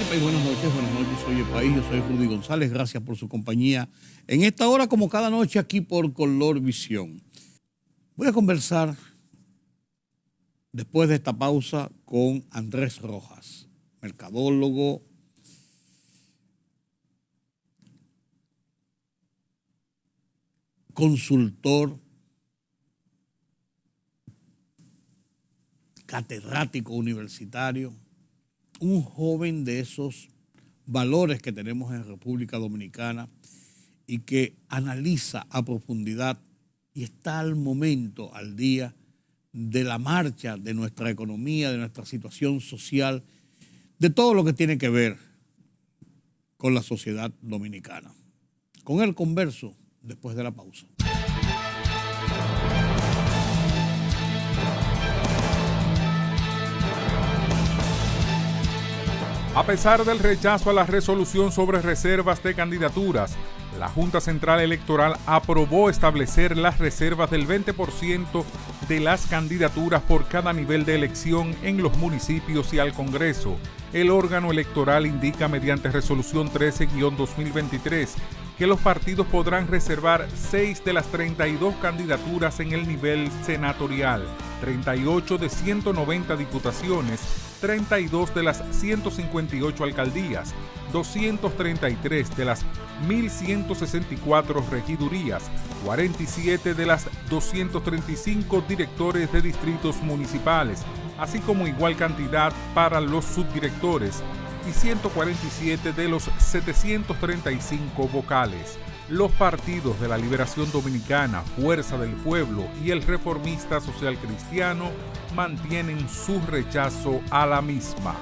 país, buenas noches, soy el país, yo soy Rudy González, gracias por su compañía en esta hora como cada noche aquí por Color Visión. Voy a conversar después de esta pausa con Andrés Rojas, mercadólogo, consultor, catedrático universitario, un joven de esos valores que tenemos en República Dominicana y que analiza a profundidad y está al momento, al día, de la marcha de nuestra economía, de nuestra situación social, de todo lo que tiene que ver con la sociedad dominicana. Con él converso después de la pausa. A pesar del rechazo a la resolución sobre reservas de candidaturas, la Junta Central Electoral aprobó establecer las reservas del 20% de las candidaturas por cada nivel de elección en los municipios y al Congreso. El órgano electoral indica mediante resolución 13-2023 que los partidos podrán reservar 6 de las 32 candidaturas en el nivel senatorial, 38 de 190 diputaciones, 32 de las 158 alcaldías, 233 de las 1.164 regidurías, 47 de las 235 directores de distritos municipales, así como igual cantidad para los subdirectores y 147 de los 735 vocales. Los partidos de la Liberación Dominicana, Fuerza del Pueblo y el Reformista Social Cristiano mantienen su rechazo a la misma.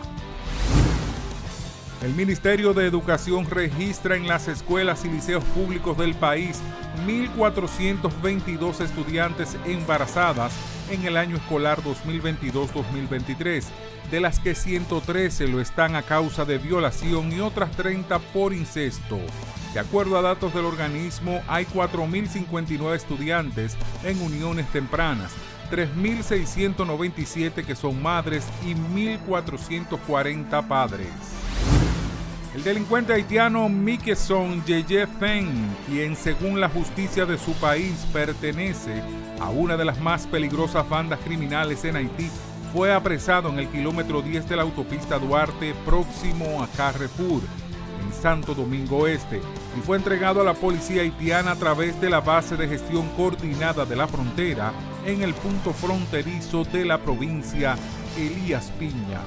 El Ministerio de Educación registra en las escuelas y liceos públicos del país 1.422 estudiantes embarazadas en el año escolar 2022-2023, de las que 113 lo están a causa de violación y otras 30 por incesto. De acuerdo a datos del organismo, hay 4.059 estudiantes en uniones tempranas, 3.697 que son madres y 1.440 padres. El delincuente haitiano Mikeson Yeye Feng, quien según la justicia de su país pertenece a una de las más peligrosas bandas criminales en Haití, fue apresado en el kilómetro 10 de la autopista Duarte, próximo a Carrefour, en Santo Domingo Este, y fue entregado a la policía haitiana a través de la base de gestión coordinada de la frontera en el punto fronterizo de la provincia Elías Piña.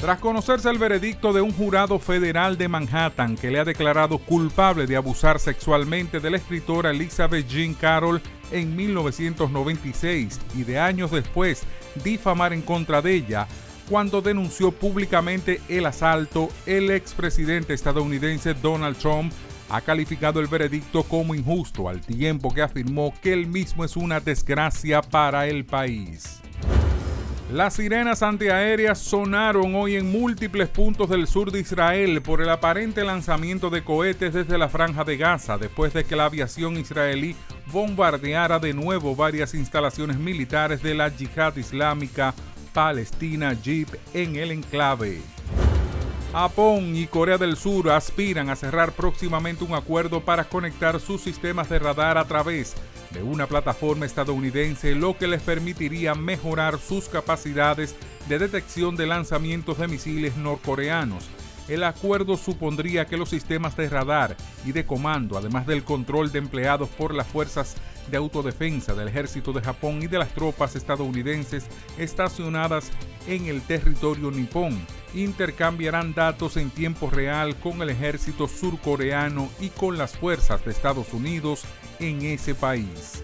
Tras conocerse el veredicto de un jurado federal de Manhattan que le ha declarado culpable de abusar sexualmente de la escritora Elizabeth Jean Carroll en 1996 y de años después difamar en contra de ella, cuando denunció públicamente el asalto, el expresidente estadounidense Donald Trump ha calificado el veredicto como injusto, al tiempo que afirmó que el mismo es una desgracia para el país. Las sirenas antiaéreas sonaron hoy en múltiples puntos del sur de Israel por el aparente lanzamiento de cohetes desde la Franja de Gaza, después de que la aviación israelí bombardeara de nuevo varias instalaciones militares de la Yihad Islámica Palestina JIP en el enclave. Japón y Corea del Sur aspiran a cerrar próximamente un acuerdo para conectar sus sistemas de radar a través de una plataforma estadounidense, lo que les permitiría mejorar sus capacidades de detección de lanzamientos de misiles norcoreanos. El acuerdo supondría que los sistemas de radar y de comando, además del control de empleados por las fuerzas de autodefensa del ejército de Japón y de las tropas estadounidenses estacionadas en el territorio nipón, intercambiarán datos en tiempo real con el ejército surcoreano y con las fuerzas de Estados Unidos en ese país.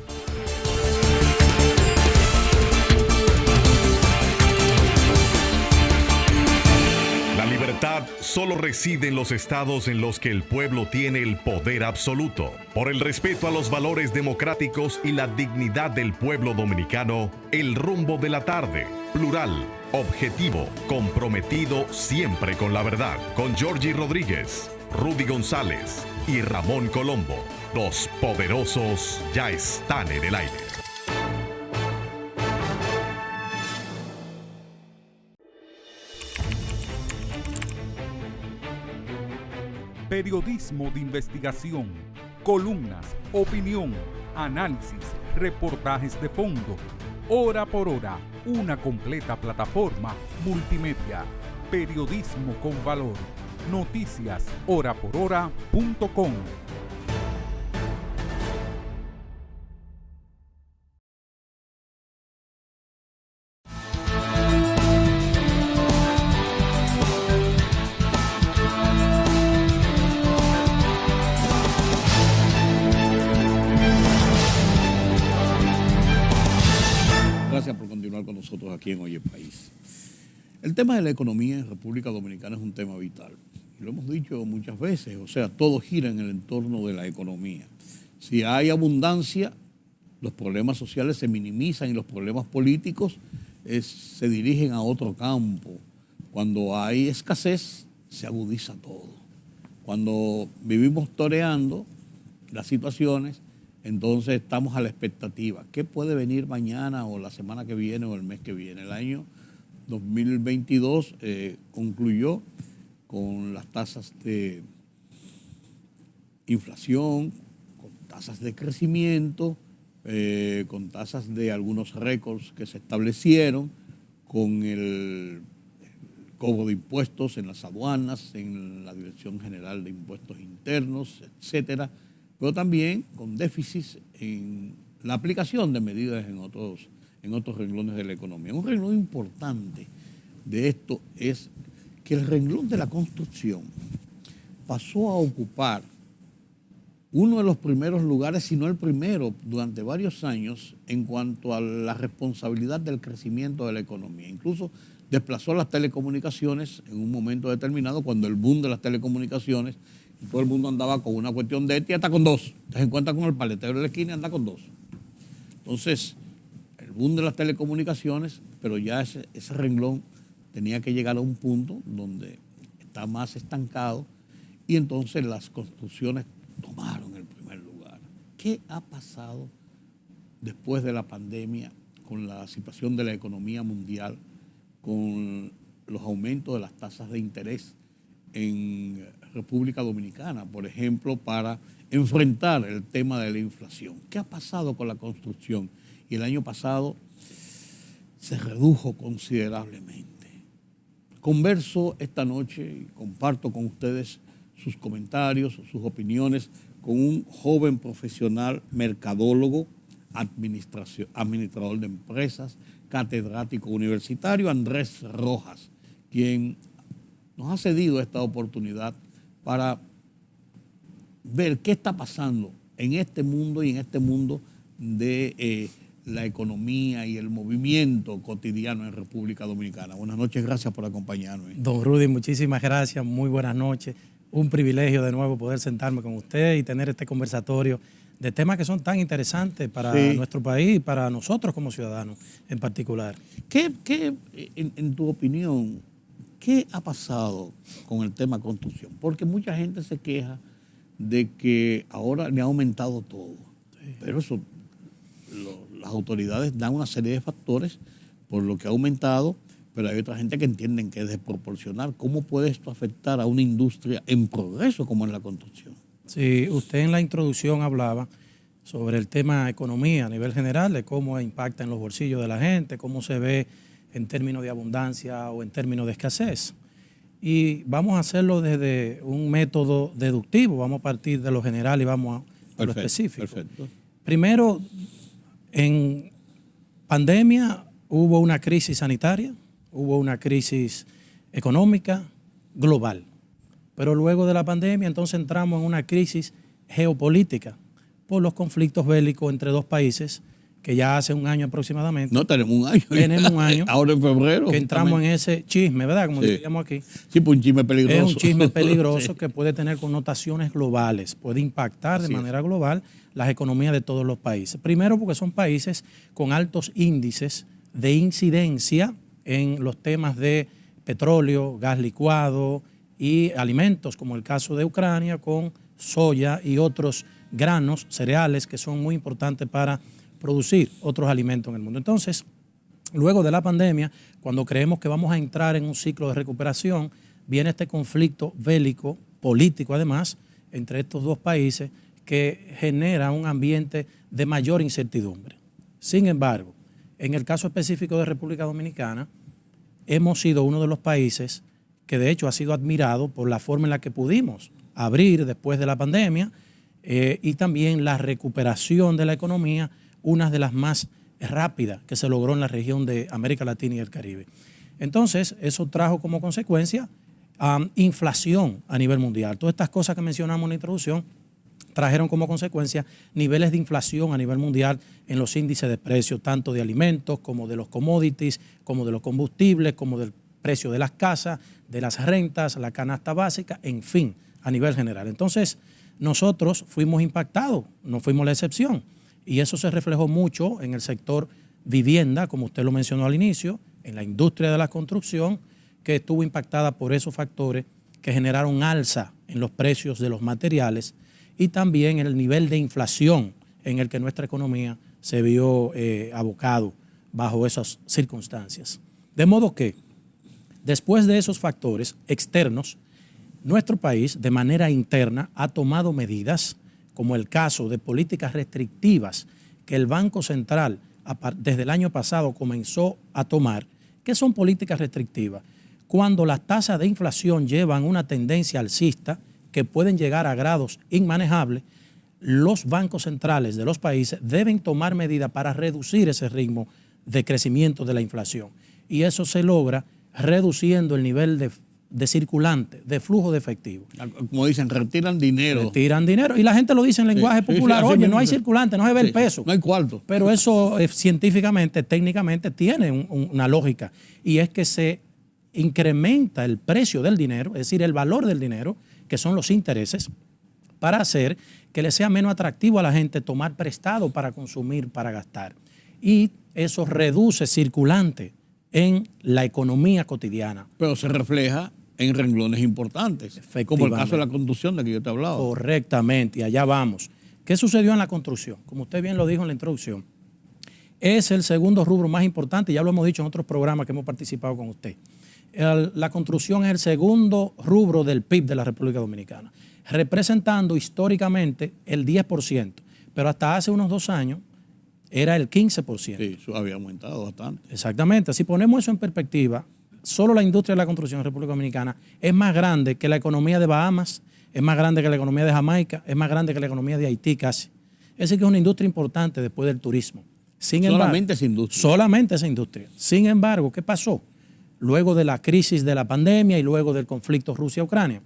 La libertad solo reside en los estados en los que el pueblo tiene el poder absoluto. Por el respeto a los valores democráticos y la dignidad del pueblo dominicano, El Rumbo de la Tarde, plural, objetivo, comprometido siempre con la verdad. Con Georgie Rodríguez, Rudy González y Ramón Colombo. Los poderosos ya están en el aire. Periodismo de investigación, columnas, opinión, análisis, reportajes de fondo. Hora por hora, una completa plataforma multimedia. Periodismo con valor. Noticias horaporhora.com. Gracias por continuar con nosotros aquí en Oye País. El tema de la economía en República Dominicana es un tema vital. Y lo hemos dicho muchas veces, o sea, todo gira en el entorno de la economía. Si hay abundancia, los problemas sociales se minimizan y los problemas políticos se dirigen a otro campo. Cuando hay escasez, se agudiza todo. Cuando vivimos toreando las situaciones, entonces estamos a la expectativa. ¿Qué puede venir mañana o la semana que viene o el mes que viene? El año 2022 concluyó con las tasas de inflación, con tasas de crecimiento, con tasas de algunos récords que se establecieron, con el cobro de impuestos en las aduanas, en la Dirección General de Impuestos Internos, etcétera, pero también con déficits en la aplicación de medidas en otros renglones de la economía. Un renglón importante de esto es que el renglón de la construcción pasó a ocupar uno de los primeros lugares, si no el primero, durante varios años en cuanto a la responsabilidad del crecimiento de la economía. Incluso desplazó a las telecomunicaciones en un momento determinado, cuando el boom de las telecomunicaciones, y todo el mundo andaba con una cuestión de hasta con dos. Te encuentras con el paletero de la esquina y anda con dos. Entonces, el boom de las telecomunicaciones, pero ya ese renglón tenía que llegar a un punto donde está más estancado y entonces las construcciones tomaron el primer lugar. ¿Qué ha pasado después de la pandemia con la situación de la economía mundial, con los aumentos de las tasas de interés en República Dominicana, por ejemplo, para enfrentar el tema de la inflación? ¿Qué ha pasado con la construcción? Y el año pasado se redujo considerablemente. Converso esta noche y comparto con ustedes sus comentarios, sus opiniones con un joven profesional mercadólogo, administrador de empresas, catedrático universitario, Andrés Rojas, quien nos ha cedido esta oportunidad para ver qué está pasando en este mundo y en este mundo de la economía y el movimiento cotidiano en República Dominicana. Buenas noches, gracias por acompañarme. Don Rudy, muchísimas gracias, muy buenas noches. Un privilegio de nuevo poder sentarme con usted y tener este conversatorio de temas que son tan interesantes para nuestro país y para nosotros como ciudadanos en particular. ¿Qué en tu opinión, qué ha pasado con el tema construcción? Porque mucha gente se queja de que ahora le ha aumentado todo, pero eso, las autoridades dan una serie de factores por lo que ha aumentado, pero hay otra gente que entienden que es desproporcional. ¿Cómo puede esto afectar a una industria en progreso como es la construcción? Sí, usted en la introducción hablaba sobre el tema economía a nivel general, de cómo impacta en los bolsillos de la gente, cómo se ve en términos de abundancia o en términos de escasez. Y vamos a hacerlo desde un método deductivo, vamos a partir de lo general y vamos a lo específico. Perfecto. Primero, en pandemia hubo una crisis sanitaria, hubo una crisis económica global. Pero luego de la pandemia entonces entramos en una crisis geopolítica por los conflictos bélicos entre dos países que ya hace un año aproximadamente. No, tenemos un año. Tenemos un año. Ahora en febrero. Que entramos en ese chisme, ¿verdad? Como decíamos aquí. Sí, pues un chisme peligroso. Es un chisme peligroso que puede tener connotaciones globales, puede impactar de manera global las economías de todos los países. Primero porque son países con altos índices de incidencia en los temas de petróleo, gas licuado y alimentos, como el caso de Ucrania, con soya y otros granos, cereales, que son muy importantes para producir otros alimentos en el mundo. Entonces, luego de la pandemia, cuando creemos que vamos a entrar en un ciclo de recuperación, viene este conflicto bélico, político además, entre estos dos países, que genera un ambiente de mayor incertidumbre. Sin embargo, en el caso específico de República Dominicana, hemos sido uno de los países que de hecho ha sido admirado por la forma en la que pudimos abrir después de la pandemia y también la recuperación de la economía, una de las más rápidas que se logró en la región de América Latina y el Caribe. Entonces, eso trajo como consecuencia inflación a nivel mundial. Todas estas cosas que mencionamos en la introducción trajeron como consecuencia niveles de inflación a nivel mundial en los índices de precios, tanto de alimentos como de los commodities, como de los combustibles, como del precio de las casas, de las rentas, la canasta básica, en fin, a nivel general. Entonces, nosotros fuimos impactados, no fuimos la excepción. Y eso se reflejó mucho en el sector vivienda, como usted lo mencionó al inicio, en la industria de la construcción, que estuvo impactada por esos factores que generaron alza en los precios de los materiales y también en el nivel de inflación en el que nuestra economía se vio abocado bajo esas circunstancias. De modo que, después de esos factores externos, nuestro país, de manera interna, ha tomado medidas, como el caso de políticas restrictivas que el Banco Central desde el año pasado comenzó a tomar. ¿Qué son políticas restrictivas? Cuando las tasas de inflación llevan una tendencia alcista que pueden llegar a grados inmanejables, los bancos centrales de los países deben tomar medidas para reducir ese ritmo de crecimiento de la inflación. Y eso se logra reduciendo el nivel de circulante, de flujo de efectivo. Como dicen, retiran dinero. Retiran dinero. Y la gente lo dice en lenguaje popular, oye, no hay circulante, no se ve el peso. No hay cuarto. Pero eso científicamente, técnicamente, tiene una lógica. Y es que se incrementa el precio del dinero, es decir, el valor del dinero, que son los intereses, para hacer que le sea menos atractivo a la gente tomar prestado para consumir, para gastar. Y eso reduce circulante en la economía cotidiana. Pero se refleja en renglones importantes, como el caso de la construcción de que yo te hablaba. Correctamente, y allá vamos. ¿Qué sucedió en la construcción? Como usted bien lo dijo en la introducción, es el segundo rubro más importante, ya lo hemos dicho en otros programas que hemos participado con usted. La construcción es el segundo rubro del PIB de la República Dominicana, representando históricamente el 10%, pero hasta hace unos 2 años era el 15%. Sí, eso había aumentado bastante. Exactamente. Si ponemos eso en perspectiva, solo la industria de la construcción en República Dominicana es más grande que la economía de Bahamas, es más grande que la economía de Jamaica, es más grande que la economía de Haití casi. Es decir, que es una industria importante después del turismo. Solamente esa industria. Solamente esa industria. Sin embargo, ¿qué pasó? Luego de la crisis de la pandemia y luego del conflicto Rusia-Ucrania,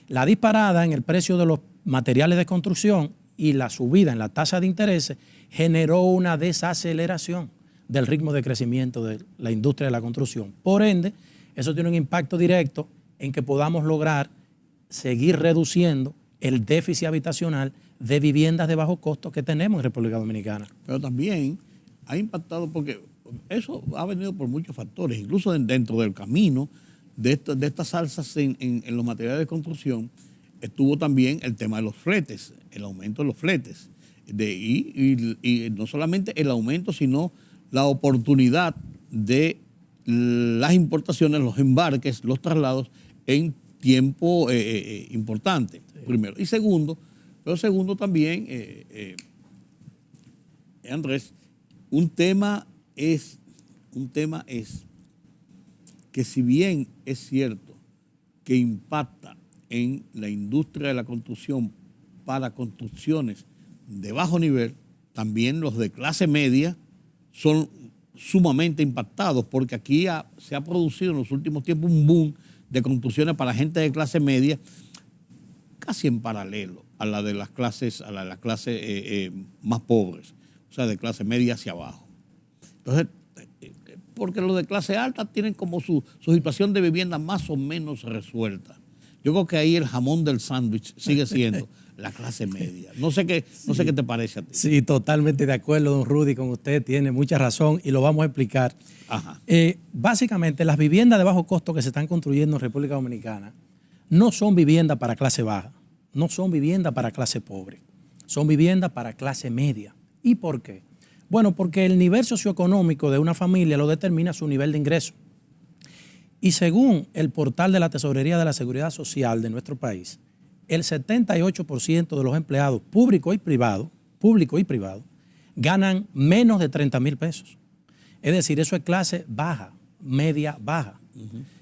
la disparada en el precio de los materiales de construcción y la subida en la tasa de intereses generó una desaceleración del ritmo de crecimiento de la industria de la construcción. Por ende, eso tiene un impacto directo en que podamos lograr seguir reduciendo el déficit habitacional de viviendas de bajo costo que tenemos en República Dominicana. Pero también ha impactado porque eso ha venido por muchos factores, incluso dentro del camino de estas alzas en los materiales de construcción, estuvo también el tema de los fletes, el aumento de los fletes. Y no solamente el aumento, sino la oportunidad de las importaciones, los embarques, los traslados en tiempo importante, sí. Primero. Y segundo también, Andrés, un tema es que si bien es cierto que impacta en la industria de la construcción para construcciones de bajo nivel, también los de clase media son sumamente impactados porque aquí se ha producido en los últimos tiempos un boom de construcciones para gente de clase media casi en paralelo a la de las clases más pobres. O sea, de clase media hacia abajo. Entonces, porque los de clase alta tienen como su situación de vivienda más o menos resuelta. Yo creo que ahí el jamón del sándwich sigue siendo la clase media. No sé qué te parece a ti. Sí, totalmente de acuerdo, don Rudy, con usted. Tiene mucha razón y lo vamos a explicar. Ajá. Básicamente, las viviendas de bajo costo que se están construyendo en República Dominicana no son viviendas para clase baja, no son viviendas para clase pobre, son viviendas para clase media. ¿Y por qué? Bueno, porque el nivel socioeconómico de una familia lo determina su nivel de ingreso. Y según el portal de la Tesorería de la Seguridad Social de nuestro país, el 78% de los empleados públicos y privados ganan menos de 30,000 pesos. Es decir, eso es clase baja, media baja.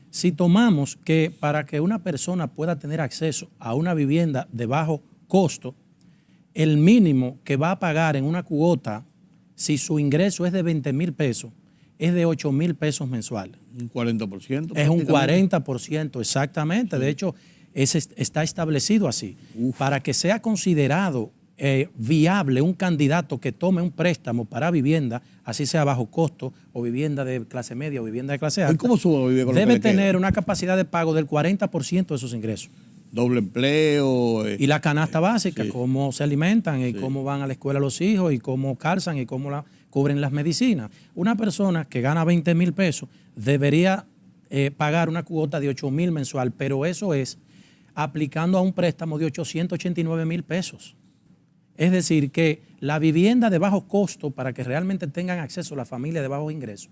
Si tomamos que para que una persona pueda tener acceso a una vivienda de bajo costo, el mínimo que va a pagar en una cuota, si su ingreso es de 20,000 pesos, es de 8,000 pesos mensuales. Un 40%. Es un 40%, exactamente. Sí. De hecho, está establecido así. Para que sea considerado viable un candidato que tome un préstamo para vivienda, así sea bajo costo, o vivienda de clase media o vivienda de clase alta, ¿cómo sobrevive con debe tener una capacidad de pago del 40% de sus ingresos. Doble empleo. Y la canasta básica, sí. Cómo se alimentan y sí. Cómo van a la escuela los hijos y cómo calzan y cómo cubren las medicinas. Una persona que gana 20,000 pesos debería pagar una cuota de 8,000 mensual, pero eso es aplicando a un préstamo de 889,000 pesos. Es decir, que la vivienda de bajo costo, para que realmente tengan acceso a la familia de bajo ingreso,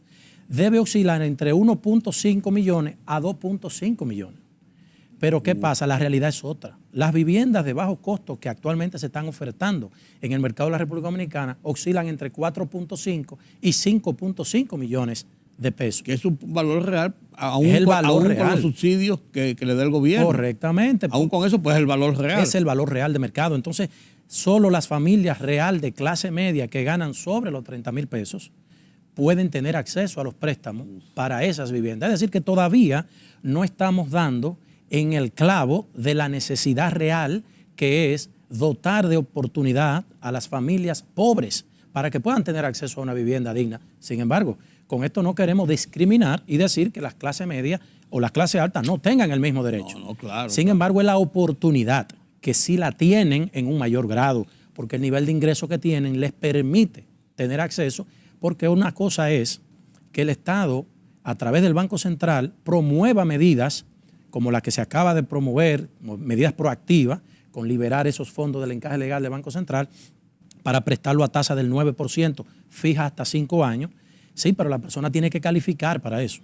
debe oscilar entre 1.5 millones a 2.5 millones. Pero ¿qué pasa? La realidad es otra. Las viviendas de bajo costo que actualmente se están ofertando en el mercado de la República Dominicana oscilan entre 4.5 y 5.5 millones de pesos. Que es un valor real, aún con los subsidios que le da el gobierno. Correctamente. Aún con eso, pues es el valor real. Es el valor real de mercado. Entonces, solo las familias real de clase media que ganan sobre los 30,000 pesos pueden tener acceso a los préstamos para esas viviendas. Es decir, que todavía no estamos dando en el clavo de la necesidad real, que es dotar de oportunidad a las familias pobres para que puedan tener acceso a una vivienda digna. Sin embargo, con esto no queremos discriminar y decir que las clases medias o las clases altas no tengan el mismo derecho. No, claro. Sin embargo, es la oportunidad que sí la tienen en un mayor grado, porque el nivel de ingreso que tienen les permite tener acceso, porque una cosa es que el Estado, a través del Banco Central, promueva medidas como la que se acaba de promover, medidas proactivas, con liberar esos fondos del encaje legal del Banco Central para prestarlo a tasa del 9%, fija hasta 5 años. Sí, pero la persona tiene que calificar para eso.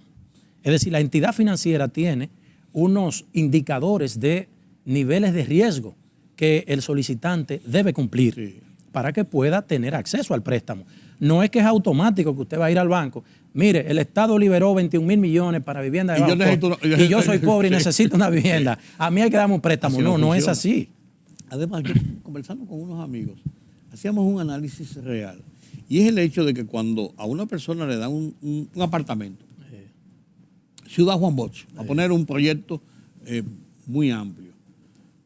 Es decir, la entidad financiera tiene unos indicadores de niveles de riesgo que el solicitante debe cumplir, sí, para que pueda tener acceso al préstamo. No es que es automático que usted va a ir al banco. Mire, el Estado liberó 21,000 millones para vivienda de bajo costo y yo soy pobre y necesito una vivienda. A mí hay que darme un préstamo. No es así. Además, yo, conversando con unos amigos, hacíamos un análisis real. Y es el hecho de que cuando a una persona le dan un apartamento, Ciudad Juan Bosch, a poner un proyecto muy amplio,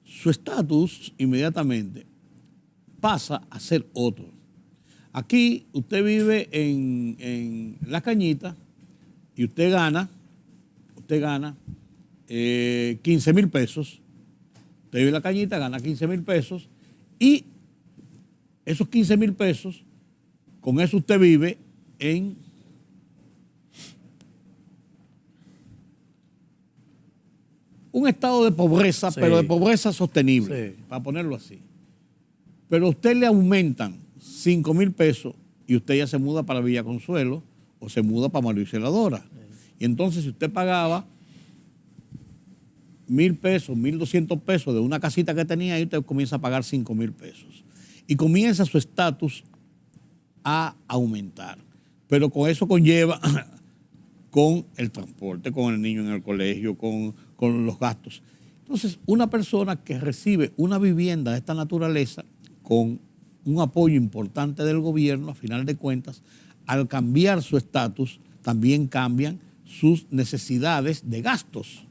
su estatus inmediatamente pasa a ser otro. Aquí usted vive en La Cañita y usted gana 15,000 pesos. Usted vive en La Cañita, gana 15,000 pesos y esos 15,000 pesos, con eso usted vive en un estado de pobreza, sí, pero de pobreza sostenible, sí, para ponerlo así. Pero a usted le aumentan 5,000 pesos y usted ya se muda para Villa Consuelo o se muda para María Celadora. Sí. Y entonces, si usted pagaba 1,000 pesos, 1,200 pesos de una casita que tenía ahí, usted comienza a pagar 5,000 pesos. Y comienza su estatus a aumentar. Pero con eso conlleva con el transporte, con el niño en el colegio, con los gastos. Entonces, una persona que recibe una vivienda de esta naturaleza con un apoyo importante del gobierno, a final de cuentas, al cambiar su estatus, también cambian sus necesidades de gastos.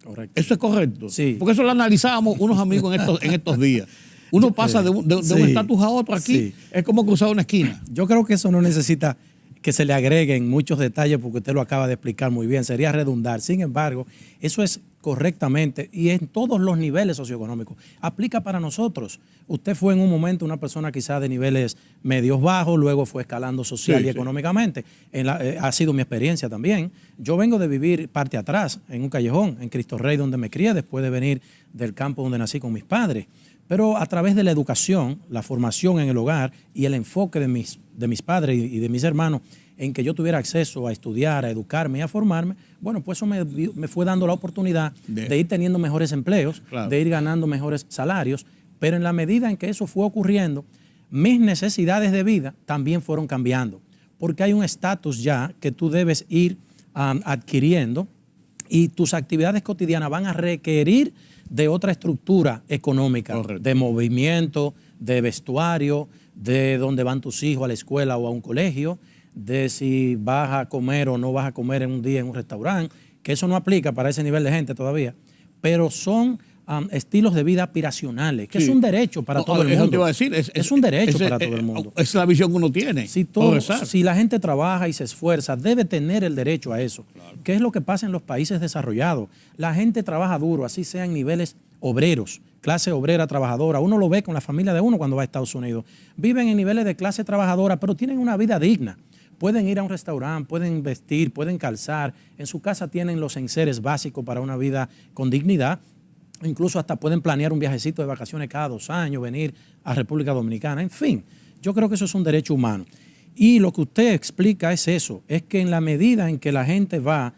Correcto. ¿Eso es correcto? Sí. Porque eso lo analizábamos unos amigos en estos días. Uno pasa de un sí, estatus a otro aquí, sí. es como cruzar una esquina. Yo creo que eso no necesita que se le agreguen muchos detalles porque usted lo acaba de explicar muy bien, sería redundar. Sin embargo, eso es correctamente y en todos los niveles socioeconómicos. Aplica para nosotros. Usted fue en un momento una persona quizás de niveles medios bajos, luego fue escalando social y económicamente. Ha sido mi experiencia también. Yo vengo de vivir parte atrás, en un callejón, en Cristo Rey, donde me crié, después de venir del campo donde nací con mis padres. Pero a través de la educación, la formación en el hogar y el enfoque de mis padres y de mis hermanos en que yo tuviera acceso a estudiar, a educarme y a formarme, bueno, pues eso me fue dando la oportunidad de ir teniendo mejores empleos, de ir ganando mejores salarios, pero en la medida en que eso fue ocurriendo, mis necesidades de vida también fueron cambiando, porque hay un estatus ya que tú debes ir adquiriendo y tus actividades cotidianas van a requerir de otra estructura económica, correcto, de movimiento, de vestuario, de dónde van tus hijos a la escuela o a un colegio, de si vas a comer o no vas a comer en un día en un restaurante, que eso no aplica para ese nivel de gente todavía, pero son estilos de vida aspiracionales, que es un derecho para todo el mundo. Eso te iba a decir, es un derecho para todo el mundo. Es la visión que uno tiene. Si la gente trabaja y se esfuerza, debe tener el derecho a eso. Claro. ¿Qué es lo que pasa en los países desarrollados? La gente trabaja duro, así sean niveles obreros, clase obrera trabajadora. Uno lo ve con la familia de uno cuando va a Estados Unidos. Viven en niveles de clase trabajadora, pero tienen una vida digna. Pueden ir a un restaurante, pueden vestir, pueden calzar. En su casa tienen los enseres básicos para una vida con dignidad. Incluso hasta pueden planear un viajecito de vacaciones cada 2 años, venir a República Dominicana. En fin, yo creo que eso es un derecho humano. Y lo que usted explica es eso, es que en la medida en que la gente va,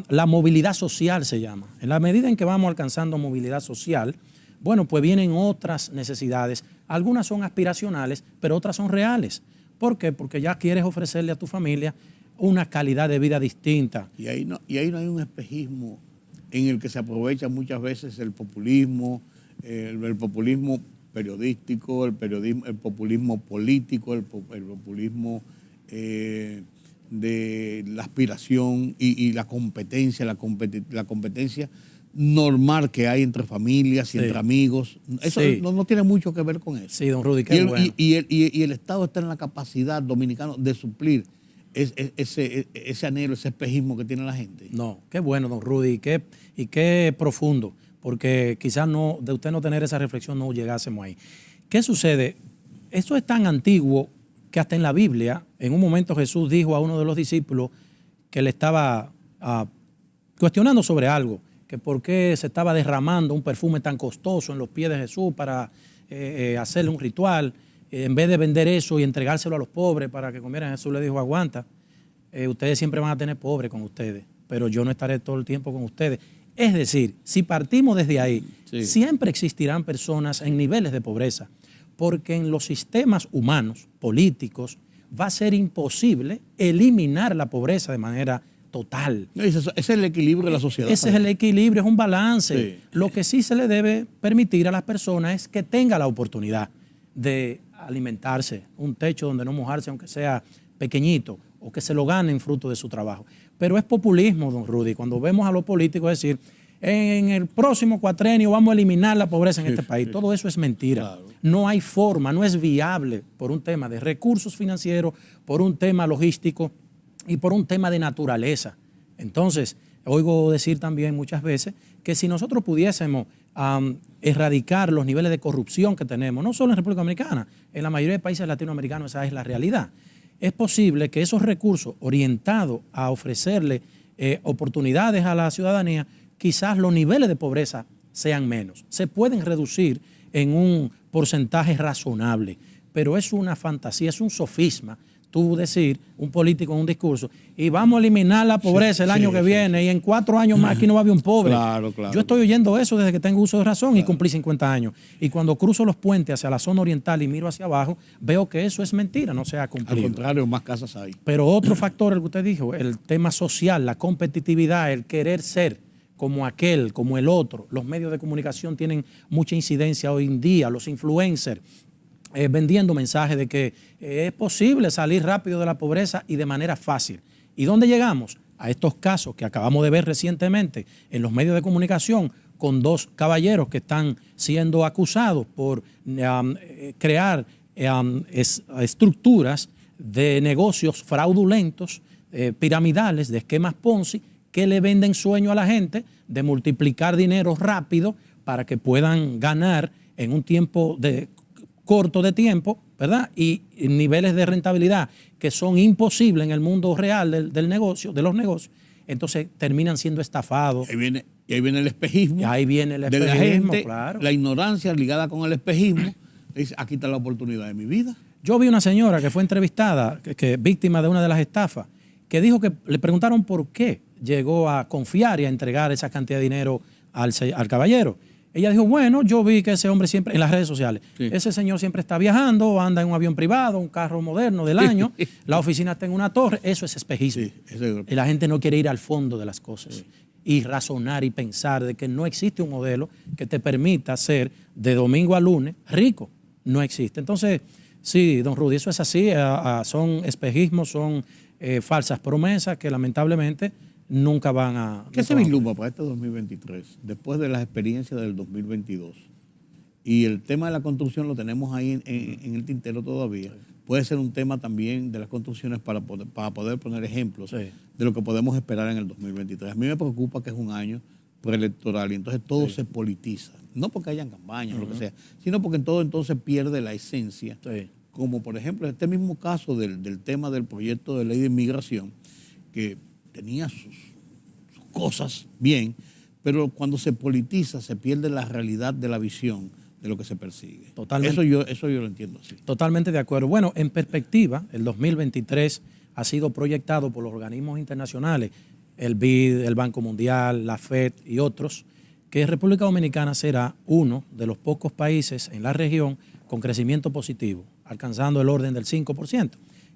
la movilidad social se llama, en la medida en que vamos alcanzando movilidad social, bueno, pues vienen otras necesidades. Algunas son aspiracionales, pero otras son reales. ¿Por qué? Porque ya quieres ofrecerle a tu familia una calidad de vida distinta. Y ahí no hay un espejismo en el que se aprovecha muchas veces el populismo, el populismo periodístico, el populismo político, el populismo de la aspiración y la competencia, la competencia normal que hay entre familias y entre amigos. Eso no tiene mucho que ver con eso. Sí, don Rudy, qué bueno. Y el Estado está en la capacidad dominicana de suplir ese anhelo, ese espejismo que tiene la gente. No, qué bueno, don Rudy, y qué profundo, porque quizás de usted no tener esa reflexión no llegásemos ahí. ¿Qué sucede? Esto es tan antiguo que hasta en la Biblia, en un momento Jesús dijo a uno de los discípulos que le estaba cuestionando sobre algo, que por qué se estaba derramando un perfume tan costoso en los pies de Jesús para hacerle un ritual. En vez de vender eso y entregárselo a los pobres para que comieran, Jesús le dijo, aguanta, ustedes siempre van a tener pobres con ustedes, pero yo no estaré todo el tiempo con ustedes. Es decir, si partimos desde ahí, siempre existirán personas en niveles de pobreza, porque en los sistemas humanos, políticos, va a ser imposible eliminar la pobreza de manera total. Ese es el equilibrio de la sociedad. Ese es el equilibrio, es un balance. Sí. Lo que sí se le debe permitir a las personas es que tenga la oportunidad de alimentarse, un techo donde no mojarse, aunque sea pequeñito, o que se lo ganen fruto de su trabajo. Pero es populismo, don Rudy, cuando vemos a los políticos decir, en el próximo cuatrenio vamos a eliminar la pobreza en este país. Todo eso es mentira. Claro. No hay forma, no es viable por un tema de recursos financieros, por un tema logístico y por un tema de naturaleza. Entonces, oigo decir también muchas veces que si nosotros pudiésemos erradicar los niveles de corrupción que tenemos, no solo en República Dominicana, en la mayoría de países latinoamericanos esa es la realidad. Es posible que esos recursos orientados a ofrecerle oportunidades a la ciudadanía, quizás los niveles de pobreza sean menos. Se pueden reducir en un porcentaje razonable, pero es una fantasía, es un sofisma. Tú decir, un político en un discurso, y vamos a eliminar la pobreza el año que viene, y en 4 años más aquí no va a haber un pobre. Claro, claro. Yo estoy oyendo eso desde que tengo uso de razón y cumplí 50 años. Y cuando cruzo los puentes hacia la zona oriental y miro hacia abajo, veo que eso es mentira, no se ha cumplido. Al contrario, más casas hay. Pero otro factor, el que usted dijo, el tema social, la competitividad, el querer ser como aquel, como el otro. Los medios de comunicación tienen mucha incidencia hoy en día, los influencers, vendiendo mensajes de que es posible salir rápido de la pobreza y de manera fácil. ¿Y dónde llegamos? A estos casos que acabamos de ver recientemente en los medios de comunicación, con 2 caballeros que están siendo acusados por crear estructuras de negocios fraudulentos, piramidales, de esquemas Ponzi, que le venden sueño a la gente de multiplicar dinero rápido para que puedan ganar en un tiempo corto de tiempo, ¿verdad? Y niveles de rentabilidad que son imposibles en el mundo real del negocio, de los negocios. Entonces terminan siendo estafados. Ahí viene el espejismo. Y ahí viene el de espejismo, la gente, claro. La ignorancia ligada con el espejismo. Dice, aquí está la oportunidad de mi vida. Yo vi una señora que fue entrevistada, que víctima de una de las estafas, que dijo que le preguntaron por qué llegó a confiar y a entregar esa cantidad de dinero al caballero. Ella dijo, bueno, yo vi que ese hombre siempre, en las redes sociales, sí, ese señor siempre está viajando, anda en un avión privado, un carro moderno del año, la oficina está en una torre, eso es espejismo. Sí, y la gente no quiere ir al fondo de las cosas, sí, y razonar y pensar de que no existe un modelo que te permita ser de domingo a lunes rico. No existe. Entonces, sí, don Rudy, eso es así, son espejismos, son falsas promesas que lamentablemente nunca van a... ¿Qué se vislumbra para este 2023, después de las experiencias del 2022? Y el tema de la construcción lo tenemos ahí en el tintero todavía. Puede ser un tema también de las construcciones para poder poner ejemplos, sí, de lo que podemos esperar en el 2023. A mí me preocupa que es un año preelectoral y entonces todo, sí, se politiza. No porque hayan campañas, lo que sea, sino porque todo entonces pierde la esencia. Sí. Como por ejemplo este mismo caso del tema del proyecto de ley de inmigración, que tenía sus cosas bien, pero cuando se politiza se pierde la realidad de la visión de lo que se persigue. Totalmente. Eso yo lo entiendo así. Totalmente de acuerdo. Bueno, en perspectiva, el 2023 ha sido proyectado por los organismos internacionales, el BID, el Banco Mundial, la FED y otros, que República Dominicana será uno de los pocos países en la región con crecimiento positivo, alcanzando el orden del 5%.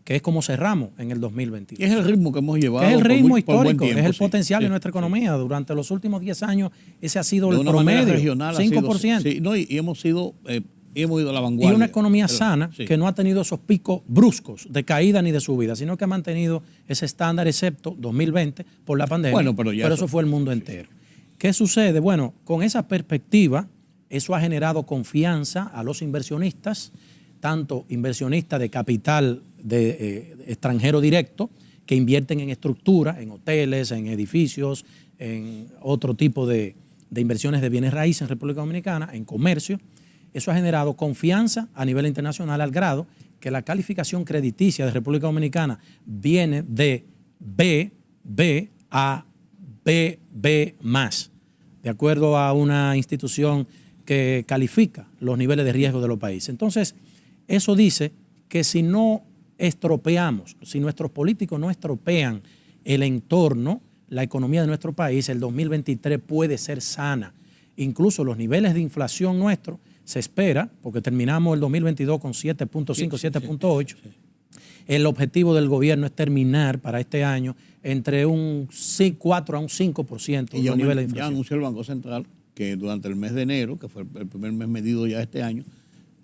Que es como cerramos en el 2022. Es el ritmo que hemos llevado. Es el ritmo histórico, tiempo, es el potencial de nuestra economía. Durante los últimos 10 años ese ha sido el promedio, regional 5%. Sí, no, y hemos ido a la vanguardia. Y una economía sana, sí, que no ha tenido esos picos bruscos de caída ni de subida, sino que ha mantenido ese estándar, excepto 2020 por la pandemia. Bueno, pero eso fue el mundo entero. ¿Qué sucede? Bueno, con esa perspectiva, eso ha generado confianza a los inversionistas, tanto inversionistas de capital de extranjero directo, que invierten en estructura, en hoteles, en edificios, en otro tipo de inversiones de bienes raíces en República Dominicana, en comercio. Eso ha generado confianza a nivel internacional al grado que la calificación crediticia de República Dominicana viene de BB a BB+, de acuerdo a una institución que califica los niveles de riesgo de los países. Entonces, eso dice que si no estropeamos, si nuestros políticos no estropean el entorno, la economía de nuestro país, el 2023 puede ser sana. Incluso los niveles de inflación nuestros se espera, porque terminamos el 2022 con 7.5, 7.8. El objetivo del gobierno es terminar para este año entre un 4 a un 5% de niveles de inflación. Ya anunció el Banco Central que durante el mes de enero, que fue el primer mes medido ya este año,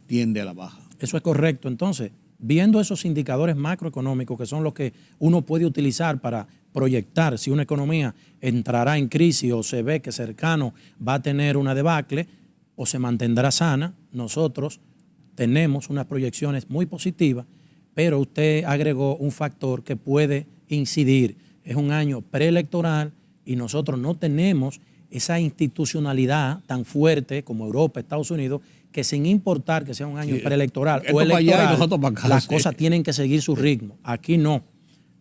tiende a la baja. Eso es correcto. Entonces, viendo esos indicadores macroeconómicos que son los que uno puede utilizar para proyectar si una economía entrará en crisis o se ve que cercano va a tener una debacle o se mantendrá sana, nosotros tenemos unas proyecciones muy positivas, pero usted agregó un factor que puede incidir. Es un año preelectoral y nosotros no tenemos esa institucionalidad tan fuerte como Europa, Estados Unidos, que sin importar que sea un año preelectoral o electoral, las cosas tienen que seguir su ritmo. Aquí no.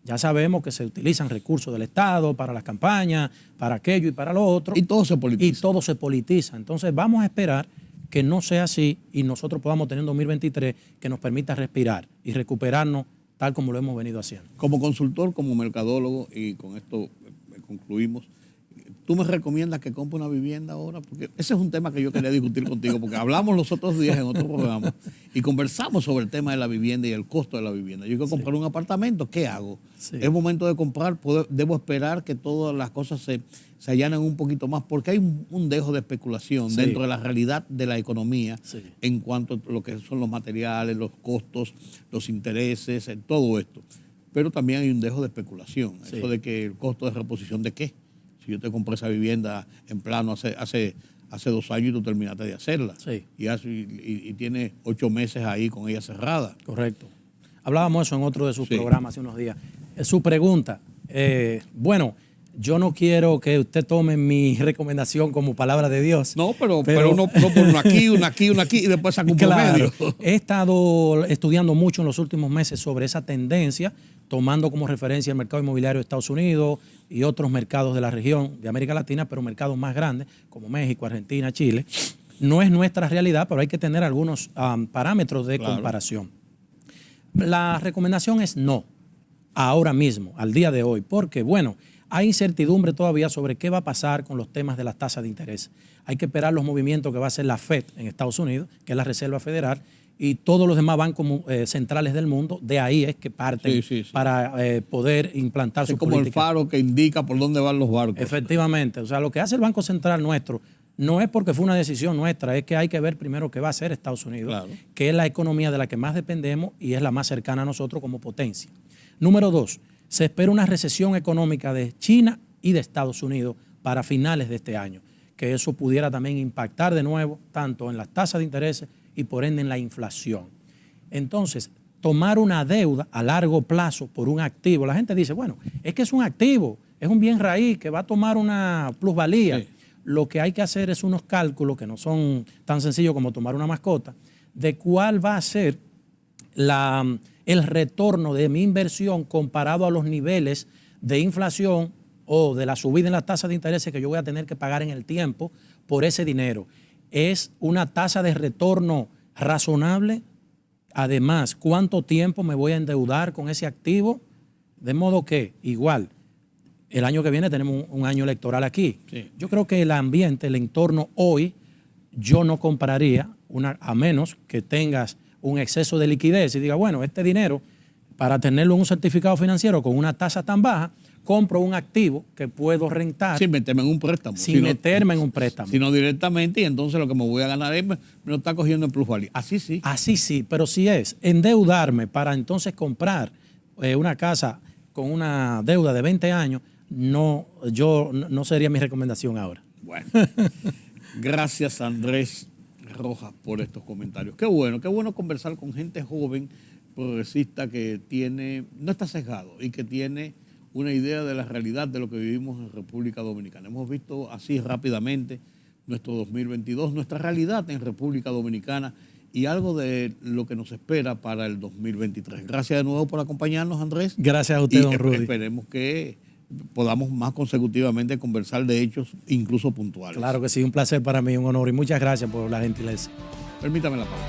Ya sabemos que se utilizan recursos del Estado para las campañas, para aquello y para lo otro. Y todo se politiza. Y todo se politiza. Entonces vamos a esperar que no sea así y nosotros podamos tener un 2023 que nos permita respirar y recuperarnos tal como lo hemos venido haciendo. Como consultor, como mercadólogo, y con esto concluimos, ¿tú me recomiendas que compre una vivienda ahora? Porque ese es un tema que yo quería discutir contigo, porque hablamos los otros días en otro programa y conversamos sobre el tema de la vivienda y el costo de la vivienda. Yo quiero comprar un apartamento, ¿qué hago? Sí. Es momento de comprar, debo esperar que todas las cosas se allanen un poquito más, porque hay un dejo de especulación dentro de la realidad de la economía en cuanto a lo que son los materiales, los costos, los intereses, todo esto. Pero también hay un dejo de especulación, eso de que el costo de reposición de qué. Si yo te compré esa vivienda en plano hace 2 años y tú terminaste de hacerla. Sí. Y tiene 8 meses ahí con ella cerrada. Correcto. Hablábamos eso en otro de sus programas hace unos días. Su pregunta, bueno, yo no quiero que usted tome mi recomendación como palabra de Dios. No, pero uno pone una aquí y después saca un promedio. He estado estudiando mucho en los últimos meses sobre esa tendencia, tomando como referencia el mercado inmobiliario de Estados Unidos y otros mercados de la región de América Latina, pero mercados más grandes como México, Argentina, Chile. No es nuestra realidad, pero hay que tener algunos parámetros de comparación. La recomendación es no, ahora mismo, al día de hoy, porque, bueno, hay incertidumbre todavía sobre qué va a pasar con los temas de las tasas de interés. Hay que esperar los movimientos que va a hacer la FED en Estados Unidos, que es la Reserva Federal, y todos los demás bancos centrales del mundo. De ahí es que parten para poder implantar su política. Es como el faro que indica por dónde van los barcos. Efectivamente. O sea, lo que hace el Banco Central nuestro no es porque fue una decisión nuestra, es que hay que ver primero qué va a hacer Estados Unidos, que es la economía de la que más dependemos y es la más cercana a nosotros como potencia. Número 2, se espera una recesión económica de China y de Estados Unidos para finales de este año, que eso pudiera también impactar de nuevo tanto en las tasas de intereses y por ende en la inflación. Entonces, tomar una deuda a largo plazo por un activo, la gente dice, bueno, es que es un activo, es un bien raíz que va a tomar una plusvalía. Sí. Lo que hay que hacer es unos cálculos que no son tan sencillos como tomar una mascota, de cuál va a ser el retorno de mi inversión comparado a los niveles de inflación o de la subida en las tasas de interés que yo voy a tener que pagar en el tiempo por ese dinero. ¿Es una tasa de retorno razonable? Además, ¿cuánto tiempo me voy a endeudar con ese activo? De modo que, igual, el año que viene tenemos un año electoral aquí. Sí. Yo creo que el ambiente, el entorno hoy, yo no compraría, a menos que tengas un exceso de liquidez y diga, bueno, este dinero, para tenerlo en un certificado financiero con una tasa tan baja, compro un activo que puedo rentar. Sin meterme en un préstamo. Sin meterme en un préstamo. Sino directamente, y entonces lo que me voy a ganar me lo está cogiendo en plusvalía. Así sí. Así sí, pero si es endeudarme para entonces comprar una casa con una deuda de 20 años, no sería mi recomendación ahora. Bueno, gracias Andrés Rojas por estos comentarios. Qué bueno conversar con gente joven, progresista, que no está sesgado y que tiene una idea de la realidad de lo que vivimos en República Dominicana. Hemos visto así rápidamente nuestro 2022, nuestra realidad en República Dominicana y algo de lo que nos espera para el 2023. Gracias de nuevo por acompañarnos, Andrés. Gracias a usted, don Rudy. Esperemos que podamos más consecutivamente conversar de hechos, incluso puntuales. Claro que sí, un placer para mí, un honor y muchas gracias por la gentileza. Permítame la pausa.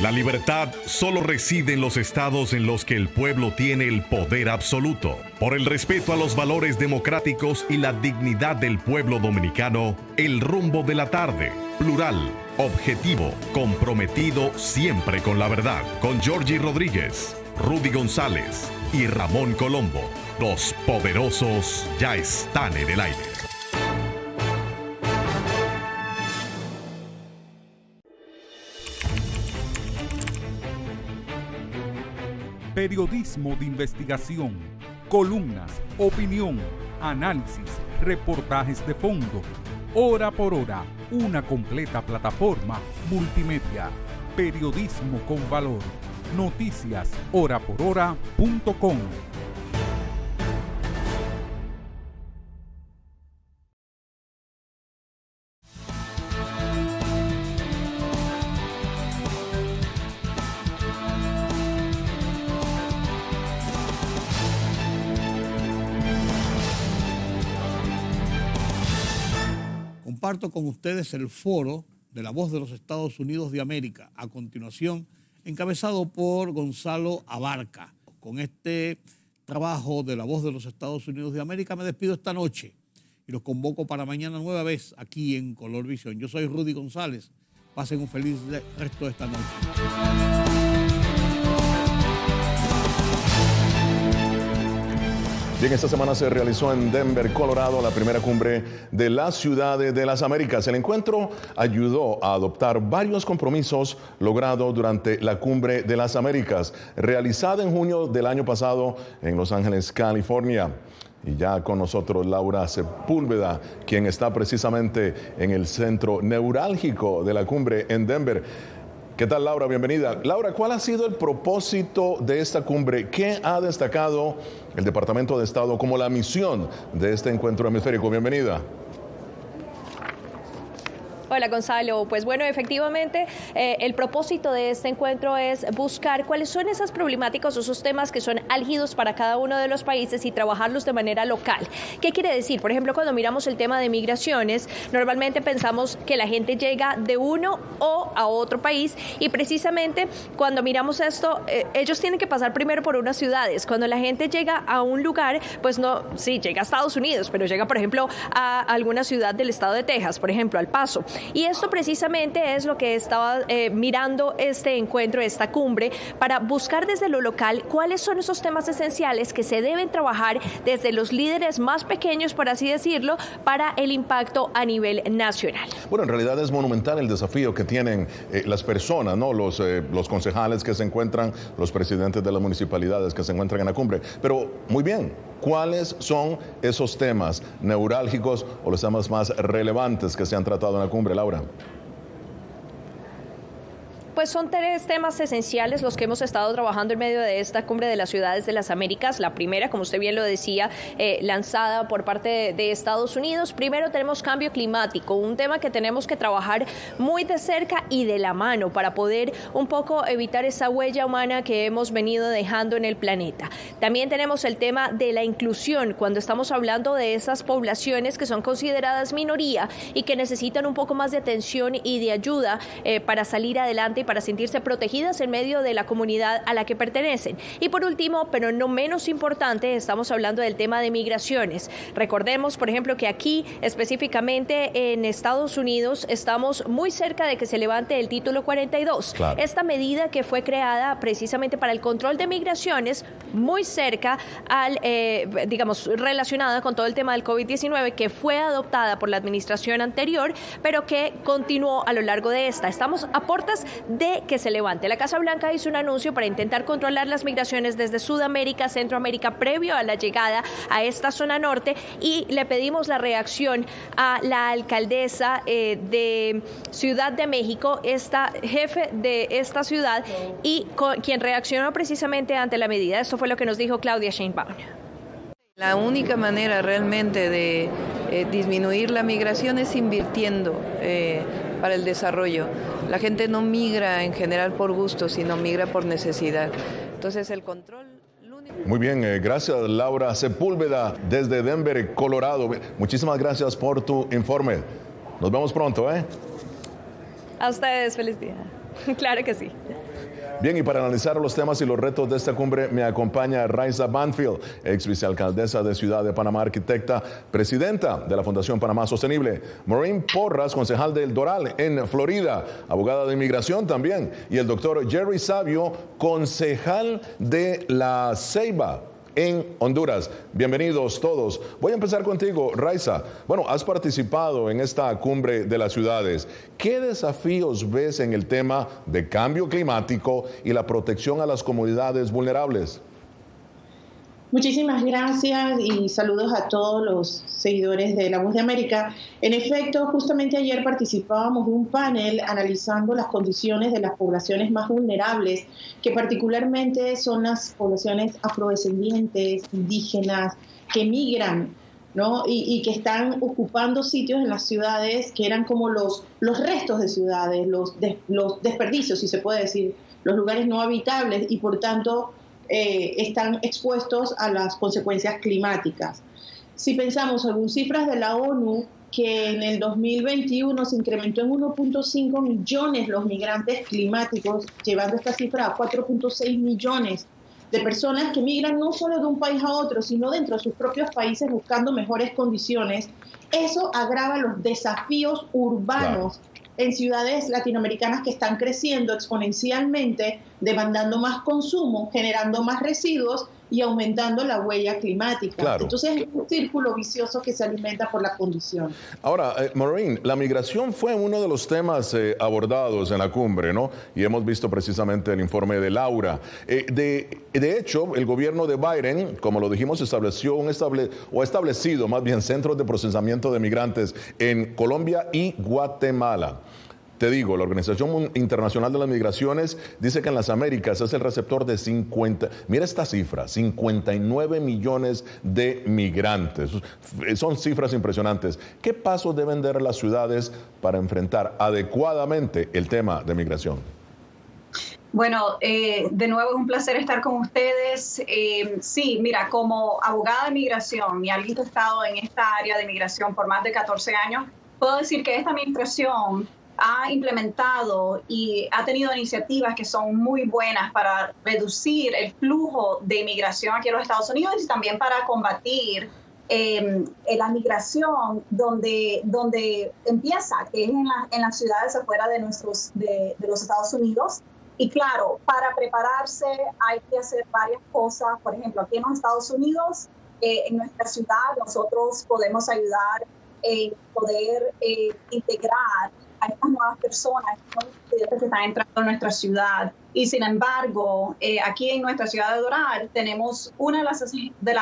La libertad solo reside en los estados en los que el pueblo tiene el poder absoluto. Por el respeto a los valores democráticos y la dignidad del pueblo dominicano, el rumbo de la tarde, plural, objetivo, comprometido siempre con la verdad. Con Georgie Rodríguez, Rudy González y Ramón Colombo. Los poderosos ya están en el aire. Periodismo de investigación, columnas, opinión, análisis, reportajes de fondo. Hora por hora, una completa plataforma multimedia. Periodismo con valor. Noticias horaporhora.com. Comparto con ustedes el foro de La Voz de los Estados Unidos de América, a continuación, encabezado por Gonzalo Abarca. Con este trabajo de La Voz de los Estados Unidos de América me despido esta noche y los convoco para mañana nueva vez aquí en Color Visión. Yo soy Rudy González. Pasen un feliz resto de esta noche. Bien, esta semana se realizó en Denver, Colorado, la primera cumbre de las ciudades de las Américas. El encuentro ayudó a adoptar varios compromisos logrados durante la cumbre de las Américas, realizada en junio del año pasado en Los Ángeles, California. Y ya con nosotros Laura Sepúlveda, quien está precisamente en el centro neurálgico de la cumbre en Denver. ¿Qué tal, Laura? Bienvenida. Laura, ¿cuál ha sido el propósito de esta cumbre? ¿Qué ha destacado el Departamento de Estado como la misión de este encuentro hemisférico? Bienvenida. Hola, Gonzalo. Pues bueno, efectivamente, el propósito de este encuentro es buscar cuáles son esas problemáticas o esos temas que son álgidos para cada uno de los países y trabajarlos de manera local. ¿Qué quiere decir? Por ejemplo, cuando miramos el tema de migraciones, normalmente pensamos que la gente llega de uno o a otro país y precisamente cuando miramos esto, ellos tienen que pasar primero por unas ciudades. Cuando la gente llega a un lugar, pues no, sí, llega a Estados Unidos, pero llega, por ejemplo, a alguna ciudad del estado de Texas, por ejemplo, al Paso. Y esto precisamente es lo que estaba mirando este encuentro, esta cumbre, para buscar desde lo local cuáles son esos temas esenciales que se deben trabajar desde los líderes más pequeños, por así decirlo, para el impacto a nivel nacional. Bueno, en realidad es monumental el desafío que tienen las personas, ¿no? Los concejales que se encuentran, los presidentes de las municipalidades que se encuentran en la cumbre. Pero, muy bien, ¿cuáles son esos temas neurálgicos o los temas más relevantes que se han tratado en la cumbre, Laura? Pues son tres temas esenciales los que hemos estado trabajando en medio de esta cumbre de las ciudades de las Américas. La primera, como usted bien lo decía, lanzada por parte de Estados Unidos. Primero tenemos cambio climático, un tema que tenemos que trabajar muy de cerca y de la mano para poder un poco evitar esa huella humana que hemos venido dejando en el planeta. También tenemos el tema de la inclusión, cuando estamos hablando de esas poblaciones que son consideradas minoría y que necesitan un poco más de atención y de ayuda para salir adelante y para sentirse protegidas en medio de la comunidad a la que pertenecen. Y por último, pero no menos importante, estamos hablando del tema de migraciones. Recordemos, por ejemplo, que aquí, específicamente en Estados Unidos, estamos muy cerca de que se levante el título 42. Claro. Esta medida que fue creada precisamente para el control de migraciones, muy cerca al, digamos, relacionada con todo el tema del COVID-19, que fue adoptada por la administración anterior, pero que continuó a lo largo de esta. Estamos a puertas de que se levante. La Casa Blanca hizo un anuncio para intentar controlar las migraciones desde Sudamérica, Centroamérica, previo a la llegada a esta zona norte, y le pedimos la reacción a la alcaldesa de Ciudad de México, esta jefe de esta ciudad, y quien reaccionó precisamente ante la medida. Esto fue lo que nos dijo Claudia Sheinbaum. La única manera realmente de disminuir la migración es invirtiendo para el desarrollo. La gente no migra en general por gusto, sino migra por necesidad. Entonces el control... Muy bien, gracias Laura Sepúlveda desde Denver, Colorado. Muchísimas gracias por tu informe. Nos vemos pronto, ¿eh? A ustedes, feliz día. Claro que sí. Bien, y para analizar los temas y los retos de esta cumbre me acompaña Raiza Banfield, ex vicealcaldesa de Ciudad de Panamá, arquitecta, presidenta de la Fundación Panamá Sostenible. Maureen Porras, concejal del Doral en Florida, abogada de inmigración también. Y el doctor Jerry Sabio, concejal de La Ceiba en Honduras. Bienvenidos todos. Voy a empezar contigo, Raiza. Bueno, has participado en esta cumbre de las ciudades. ¿Qué desafíos ves en el tema de cambio climático y la protección a las comunidades vulnerables? Muchísimas gracias y saludos a todos los seguidores de La Voz de América. En efecto, justamente ayer participábamos de un panel analizando las condiciones de las poblaciones más vulnerables, que particularmente son las poblaciones afrodescendientes, indígenas, que migran, ¿no? Y que están ocupando sitios en las ciudades que eran como los restos de ciudades, los desperdicios, si se puede decir, los lugares no habitables, y por tanto están expuestos a las consecuencias climáticas. Si pensamos en cifras de la ONU, que en el 2021 se incrementó en 1.5 millones los migrantes climáticos, llevando esta cifra a 4.6 millones de personas que migran no solo de un país a otro, sino dentro de sus propios países buscando mejores condiciones. Eso agrava los desafíos urbanos en ciudades latinoamericanas que están creciendo exponencialmente, demandando más consumo, generando más residuos y aumentando la huella climática. Claro. Entonces es un círculo vicioso que se alimenta por la condición. Ahora, Maureen, la migración fue uno de los temas abordados en la cumbre, ¿no? Y hemos visto precisamente el informe de Laura. De hecho, el gobierno de Biden, como lo dijimos, ha establecido más bien centros de procesamiento de migrantes en Colombia y Guatemala. Te digo, la Organización Internacional de las Migraciones dice que en las Américas es el receptor de 59 millones de migrantes. Son cifras impresionantes. ¿Qué pasos deben dar las ciudades para enfrentar adecuadamente el tema de migración? Bueno, de nuevo es un placer estar con ustedes. Sí, mira, como abogada de migración y alguien que ha estado en esta área de migración por más de 14 años, puedo decir que esta administración ha implementado y ha tenido iniciativas que son muy buenas para reducir el flujo de inmigración aquí en los Estados Unidos y también para combatir la migración donde empieza, que es en las ciudades afuera de los Estados Unidos. Y claro, para prepararse hay que hacer varias cosas. Por ejemplo, aquí en los Estados Unidos, en nuestra ciudad, nosotros podemos ayudar en poder integrar a estas nuevas personas que están entrando a nuestra ciudad. Y sin embargo, aquí en nuestra ciudad de Doral tenemos una de las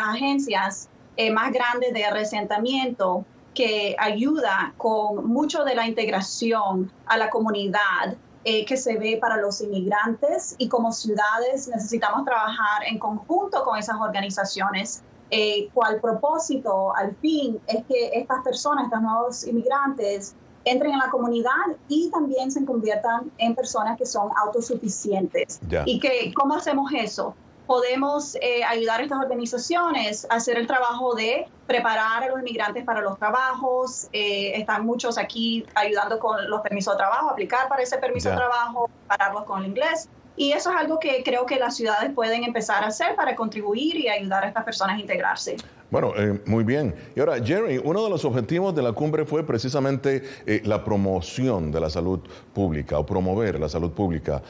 agencias más grandes de reasentamiento que ayuda con mucho de la integración a la comunidad que se ve para los inmigrantes, y como ciudades necesitamos trabajar en conjunto con esas organizaciones, cual propósito al fin es que estas personas, estos nuevos inmigrantes, entren en la comunidad y también se conviertan en personas que son autosuficientes. Yeah. ¿Y cómo hacemos eso? Podemos ayudar a estas organizaciones a hacer el trabajo de preparar a los inmigrantes para los trabajos. Están muchos aquí ayudando con los permisos de trabajo, aplicar para ese permiso de trabajo, prepararlos con el inglés. Y eso es algo que creo que las ciudades pueden empezar a hacer para contribuir y ayudar a estas personas a integrarse. Bueno, muy bien. Y ahora, Jerry, uno de los objetivos de la cumbre fue precisamente la promoción de la salud pública, o promover la salud pública.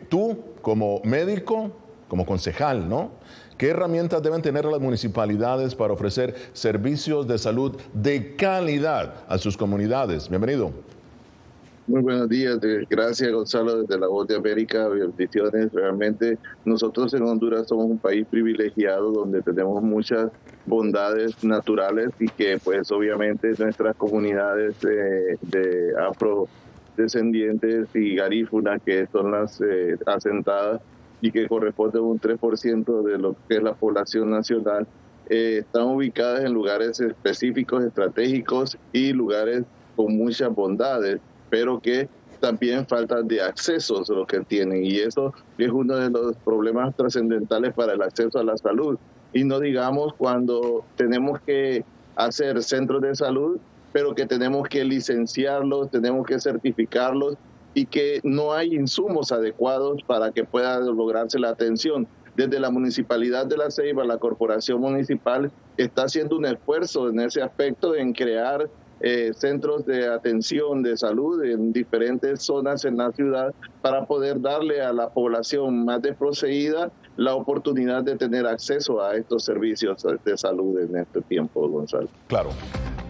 Tú, como médico, como concejal, ¿no? ¿Qué herramientas deben tener las municipalidades para ofrecer servicios de salud de calidad a sus comunidades? Bienvenido. Muy buenos días, gracias Gonzalo desde La Voz de América, bendiciones. Realmente nosotros en Honduras somos un país privilegiado donde tenemos muchas bondades naturales y que pues obviamente nuestras comunidades de afrodescendientes y garífunas, que son las asentadas y que corresponden a un 3% de lo que es la población nacional, están ubicadas en lugares específicos, estratégicos y lugares con muchas bondades, pero que también faltan de accesos a lo que tienen, y eso es uno de los problemas trascendentales para el acceso a la salud. Y no digamos cuando tenemos que hacer centros de salud, pero que tenemos que licenciarlos, tenemos que certificarlos, y que no hay insumos adecuados para que pueda lograrse la atención. Desde la Municipalidad de La Ceiba, la Corporación Municipal está haciendo un esfuerzo en ese aspecto, en crear centros de atención de salud en diferentes zonas en la ciudad para poder darle a la población más desposeída la oportunidad de tener acceso a estos servicios de salud en este tiempo, Gonzalo. Claro.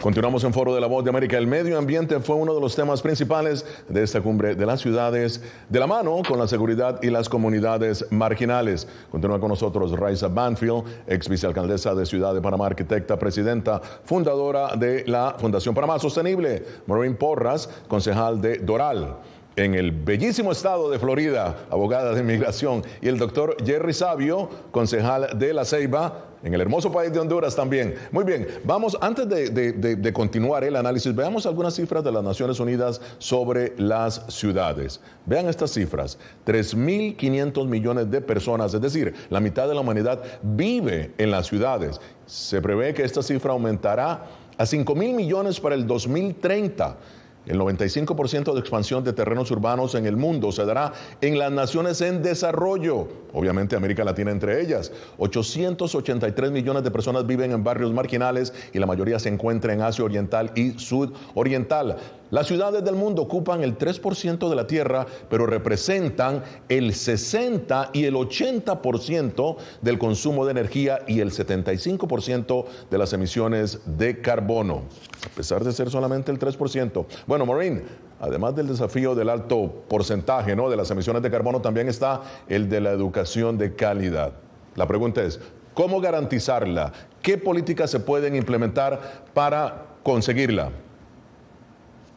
Continuamos en Foro de la Voz de América. El medio ambiente fue uno de los temas principales de esta cumbre de las ciudades, de la mano con la seguridad y las comunidades marginales. Continúa con nosotros Raisa Banfield, ex vicealcaldesa de Ciudad de Panamá, arquitecta, presidenta, fundadora de la Fundación Panamá Sostenible. Maureen Porras, concejal de Doral, en el bellísimo estado de Florida, abogada de inmigración, y el doctor Jerry Sabio, concejal de La Ceiba, en el hermoso país de Honduras también. Muy bien, vamos, antes de continuar el análisis, veamos algunas cifras de las Naciones Unidas sobre las ciudades. Vean estas cifras: 3.500 millones de personas, es decir, la mitad de la humanidad vive en las ciudades. Se prevé que esta cifra aumentará a 5.000 millones para el 2030. El 95% de expansión de terrenos urbanos en el mundo se dará en las naciones en desarrollo, obviamente América Latina entre ellas. 883 millones de personas viven en barrios marginales y la mayoría se encuentra en Asia Oriental y Sudoriental. Las ciudades del mundo ocupan el 3% de la tierra, pero representan el 60 y el 80% del consumo de energía y el 75% de las emisiones de carbono, a pesar de ser solamente el 3%. Bueno, Maureen, además del desafío del alto porcentaje, ¿no?, de las emisiones de carbono, también está el de la educación de calidad. La pregunta es, ¿cómo garantizarla? ¿Qué políticas se pueden implementar para conseguirla?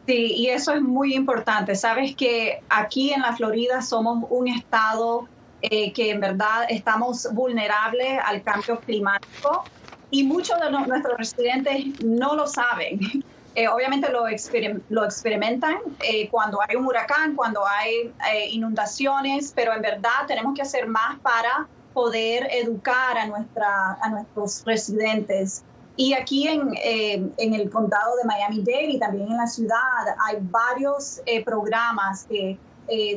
Sí, y eso es muy importante. Sabes que aquí en la Florida somos un estado que en verdad estamos vulnerables al cambio climático y muchos de nuestros residentes no lo saben. Obviamente lo experimentan cuando hay un huracán, cuando hay inundaciones, pero en verdad tenemos que hacer más para poder educar a nuestros residentes. Y aquí en el condado de Miami-Dade y también en la ciudad hay varios programas que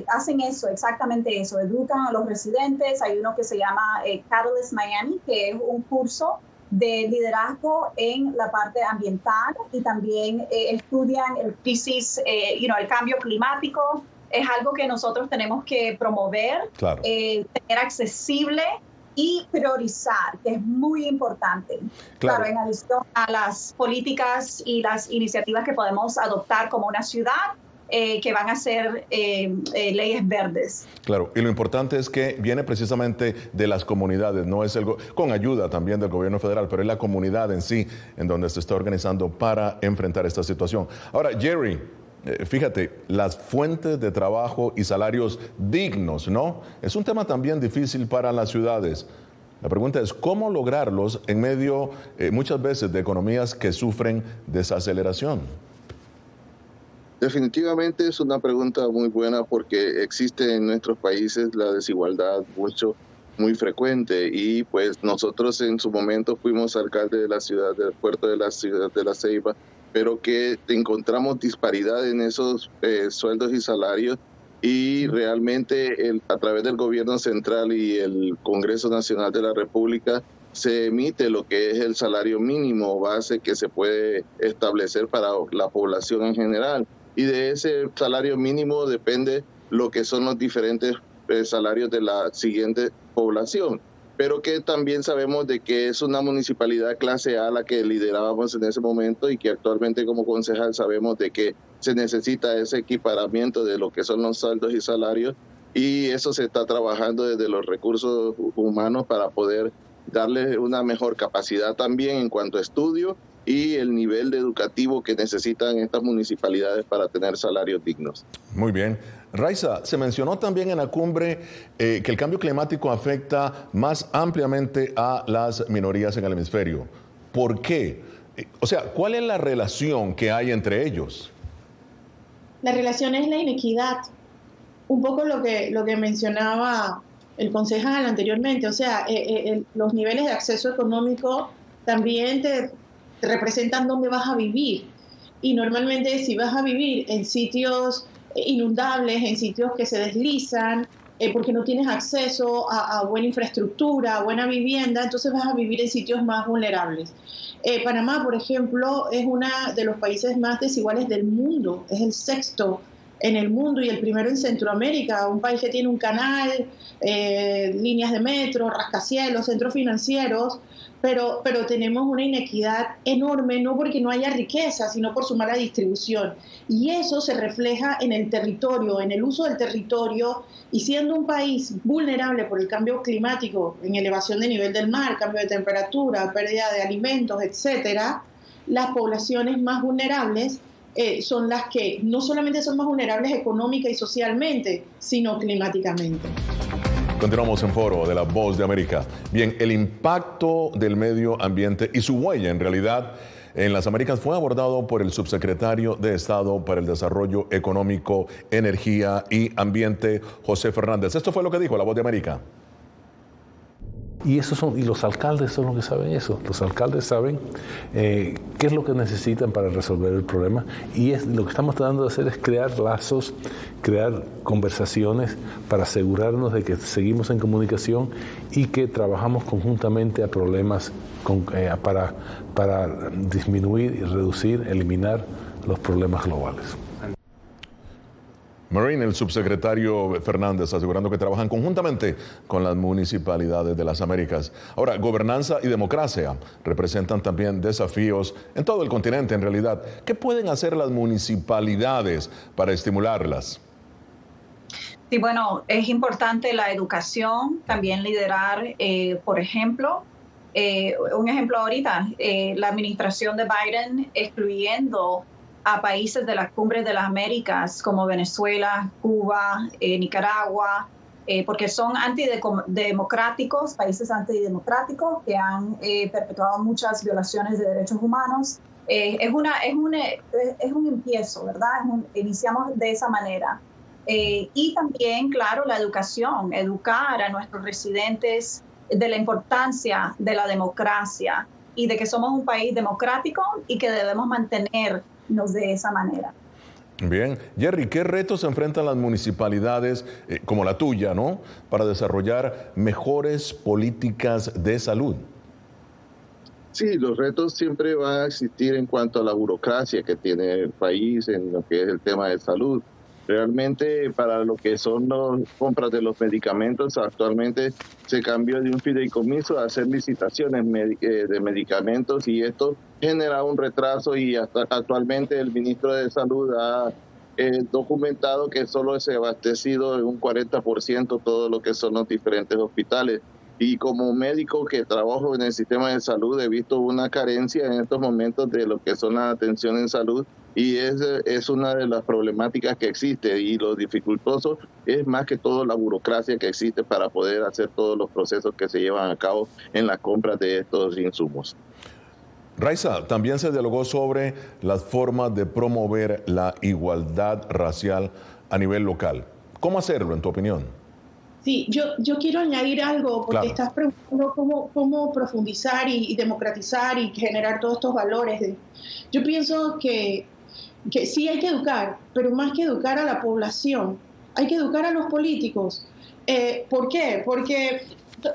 hacen eso, exactamente eso, educan a los residentes. Hay uno que se llama Catalyst Miami, que es un curso de liderazgo en la parte ambiental y también estudian el crisis, el cambio climático. Es algo que nosotros tenemos que promover, claro, tener accesible y priorizar, que es muy importante. Claro, en adición a las políticas y las iniciativas que podemos adoptar como una ciudad, que van a ser leyes verdes. Claro, y lo importante es que viene precisamente de las comunidades, no es con ayuda también del gobierno federal, pero es la comunidad en sí en donde se está organizando para enfrentar esta situación. Ahora, Jerry, fíjate, las fuentes de trabajo y salarios dignos, ¿no? Es un tema también difícil para las ciudades. La pregunta es, ¿cómo lograrlos en medio, muchas veces, de economías que sufren desaceleración? Definitivamente es una pregunta muy buena porque existe en nuestros países la desigualdad muy frecuente y pues nosotros en su momento fuimos alcalde de la ciudad del puerto de la ciudad de La Ceiba, pero que encontramos disparidad en esos sueldos y salarios y realmente a través del gobierno central y el Congreso Nacional de la República se emite lo que es el salario mínimo base que se puede establecer para la población en general. Y de ese salario mínimo depende lo que son los diferentes salarios de la siguiente población. Pero que también sabemos de que es una municipalidad clase A la que liderábamos en ese momento y que actualmente como concejal sabemos de que se necesita ese equiparamiento de lo que son los sueldos y salarios y eso se está trabajando desde los recursos humanos para poder darle una mejor capacidad también en cuanto a estudio y el nivel educativo que necesitan estas municipalidades para tener salarios dignos. Muy bien. Raiza, se mencionó también en la cumbre que el cambio climático afecta más ampliamente a las minorías en el hemisferio. ¿Por qué? O sea, ¿cuál es la relación que hay entre ellos? La relación es la inequidad. Un poco lo que mencionaba el concejal anteriormente. O sea, los niveles de acceso económico también te representan dónde vas a vivir. Y normalmente si vas a vivir en sitios inundables, en sitios que se deslizan, porque no tienes acceso a buena infraestructura, a buena vivienda, entonces vas a vivir en sitios más vulnerables. Panamá, por ejemplo, es uno de los países más desiguales del mundo, es el sexto en el mundo y el primero en Centroamérica, un país que tiene un canal, líneas de metro, rascacielos, centros financieros, pero tenemos una inequidad enorme, no porque no haya riqueza, sino por su mala distribución. Y eso se refleja en el territorio, en el uso del territorio, y siendo un país vulnerable por el cambio climático, en elevación de nivel del mar, cambio de temperatura, pérdida de alimentos, etcétera, las poblaciones más vulnerables son las que no solamente son más vulnerables económica y socialmente, sino climáticamente. Continuamos en Foro de la Voz de América. Bien, el impacto del medio ambiente y su huella en realidad en las Américas fue abordado por el subsecretario de Estado para el Desarrollo Económico, Energía y Ambiente, José Fernández. Esto fue lo que dijo la Voz de América. Y los alcaldes son los que saben eso. Los alcaldes saben qué es lo que necesitan para resolver el problema. Y lo que estamos tratando de hacer es crear lazos, crear conversaciones para asegurarnos de que seguimos en comunicación y que trabajamos conjuntamente a problemas para disminuir y reducir, eliminar los problemas globales. Maureen, el subsecretario Fernández asegurando que trabajan conjuntamente con las municipalidades de las Américas. Ahora, gobernanza y democracia representan también desafíos en todo el continente en realidad. ¿Qué pueden hacer las municipalidades para estimularlas? Sí, bueno, es importante la educación, también liderar, por ejemplo, un ejemplo ahorita, la administración de Biden excluyendo a países de las cumbres de las Américas como Venezuela, Cuba, Nicaragua, porque son antidemocráticos, países antidemocráticos que han perpetuado muchas violaciones de derechos humanos. Es un empiezo, ¿verdad? Iniciamos de esa manera. Y también, claro, la educación, educar a nuestros residentes de la importancia de la democracia y de que somos un país democrático y que debemos mantenernos de esa manera. Bien. Jerry, ¿qué retos enfrentan las municipalidades como la tuya, ¿no?, para desarrollar mejores políticas de salud? Sí, los retos siempre van a existir en cuanto a la burocracia que tiene el país en lo que es el tema de salud. Realmente para lo que son las compras de los medicamentos, actualmente se cambió de un fideicomiso a hacer licitaciones de medicamentos y esto genera un retraso y hasta actualmente el ministro de Salud ha documentado que solo se ha abastecido en un 40% todo lo que son los diferentes hospitales. Y como médico que trabajo en el sistema de salud he visto una carencia en estos momentos de lo que son la atención en salud y es una de las problemáticas que existe y lo dificultoso es más que todo la burocracia que existe para poder hacer todos los procesos que se llevan a cabo en la compra de estos insumos. Raiza, también se dialogó sobre las formas de promover la igualdad racial a nivel local. ¿Cómo hacerlo, en tu opinión? Sí, yo quiero añadir algo, porque claro, estás preguntando cómo profundizar y democratizar y generar todos estos valores. Yo pienso que sí hay que educar, pero más que educar a la población, hay que educar a los políticos. ¿Por qué? Porque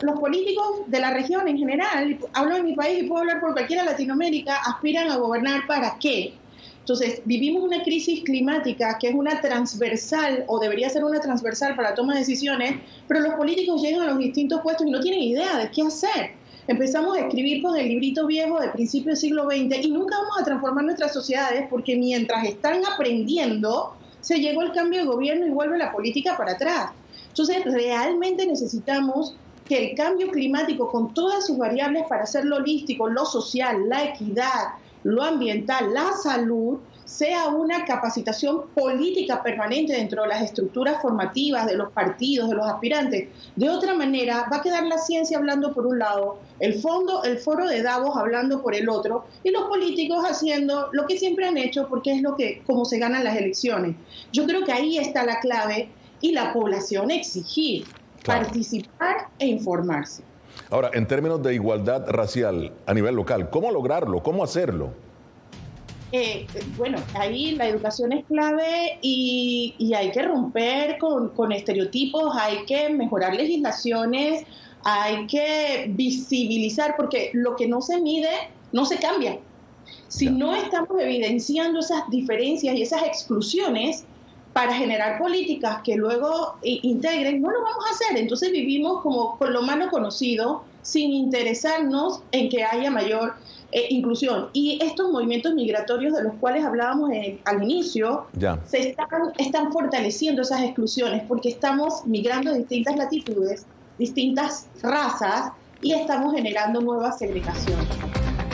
los políticos de la región en general, hablo de mi país y puedo hablar por cualquiera de Latinoamérica, aspiran a gobernar ¿para qué? Entonces, vivimos una crisis climática que es una transversal, o debería ser una transversal para la toma de decisiones, pero los políticos llegan a los distintos puestos y no tienen idea de qué hacer. Empezamos a escribir con el librito viejo de principios del siglo XX y nunca vamos a transformar nuestras sociedades porque mientras están aprendiendo, se llegó el cambio de gobierno y vuelve la política para atrás. Entonces, realmente necesitamos que el cambio climático, con todas sus variables para hacerlo holístico, lo social, la equidad, lo ambiental, la salud, sea una capacitación política permanente dentro de las estructuras formativas de los partidos, de los aspirantes. De otra manera, va a quedar la ciencia hablando por un lado, el foro de Davos hablando por el otro, y los políticos haciendo lo que siempre han hecho, porque es como se ganan las elecciones. Yo creo que ahí está la clave, y la población exigir, claro, participar e informarse. Ahora, en términos de igualdad racial a nivel local, ¿cómo lograrlo? ¿Cómo hacerlo? Bueno, ahí la educación es clave y hay que romper con estereotipos, hay que mejorar legislaciones, hay que visibilizar, porque lo que no se mide no se cambia. Si no estamos evidenciando esas diferencias y esas exclusiones para generar políticas que luego integren, no lo vamos a hacer. Entonces vivimos como con lo malo conocido, sin interesarnos en que haya mayor inclusión. Y estos movimientos migratorios de los cuales hablábamos al inicio, están fortaleciendo esas exclusiones, porque estamos migrando de distintas latitudes, distintas razas, y estamos generando nuevas segregaciones.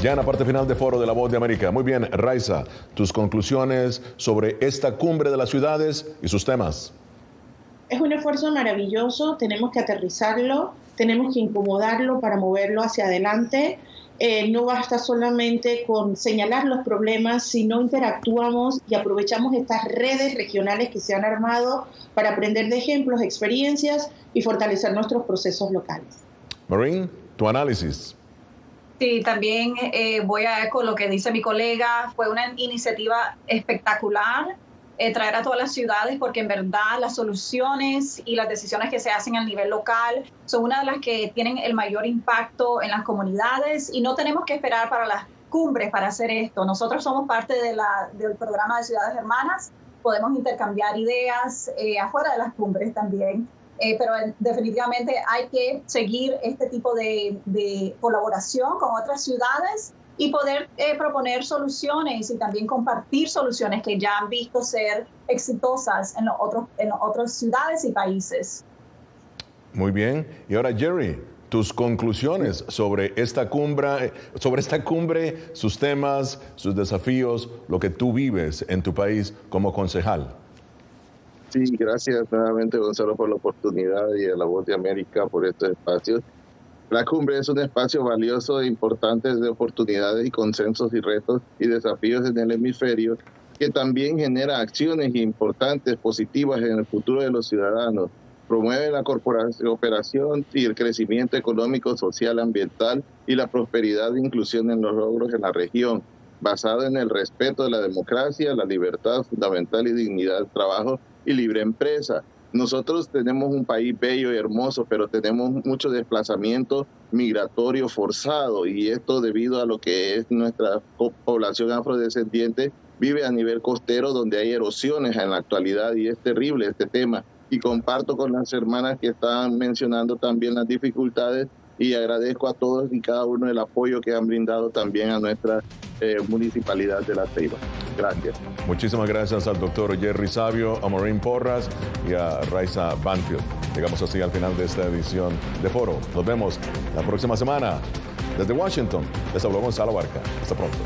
Ya en la parte final de Foro de la Voz de América. Muy bien, Raiza, tus conclusiones sobre esta cumbre de las ciudades y sus temas. Es un esfuerzo maravilloso, tenemos que aterrizarlo, tenemos que incomodarlo para moverlo hacia adelante. No basta solamente con señalar los problemas, sino interactuamos y aprovechamos estas redes regionales que se han armado para aprender de ejemplos, experiencias y fortalecer nuestros procesos locales. Maureen, tu análisis. Sí, también voy a eco lo que dice mi colega. Fue una iniciativa espectacular traer a todas las ciudades, porque en verdad las soluciones y las decisiones que se hacen a nivel local son una de las que tienen el mayor impacto en las comunidades, y no tenemos que esperar para las cumbres para hacer esto. Nosotros somos parte del programa de Ciudades Hermanas podemos intercambiar ideas afuera de las cumbres también. Pero definitivamente hay que seguir este tipo de colaboración con otras ciudades y poder proponer soluciones y también compartir soluciones que ya han visto ser exitosas en otras ciudades y países. Muy bien. Y ahora, Jerry, tus conclusiones sobre esta cumbre, sus temas, sus desafíos, lo que tú vives en tu país como concejal. Sí, gracias nuevamente, Gonzalo, por la oportunidad y a La Voz de América por estos espacios. La cumbre es un espacio valioso e importante de oportunidades y consensos y retos y desafíos en el hemisferio, que también genera acciones importantes, positivas en el futuro de los ciudadanos. Promueve la cooperación y el crecimiento económico, social, ambiental y la prosperidad e inclusión en los logros en la región, basado en el respeto de la democracia, la libertad fundamental y dignidad del trabajo y libre empresa. Nosotros tenemos un país bello y hermoso, pero tenemos mucho desplazamiento migratorio forzado, y esto debido a lo que es nuestra población afrodescendiente vive a nivel costero, donde hay erosiones en la actualidad, y es terrible este tema. Y comparto con las hermanas que estaban mencionando también las dificultades, y agradezco a todos y cada uno el apoyo que han brindado también a nuestra municipalidad de La Ceiba. Gracias. Muchísimas gracias al doctor Jerry Sabio, a Maureen Porras y a Raiza Banfield. Llegamos así al final de esta edición de Foro. Nos vemos la próxima semana. Desde Washington, les habló Gonzalo Barca. Hasta pronto.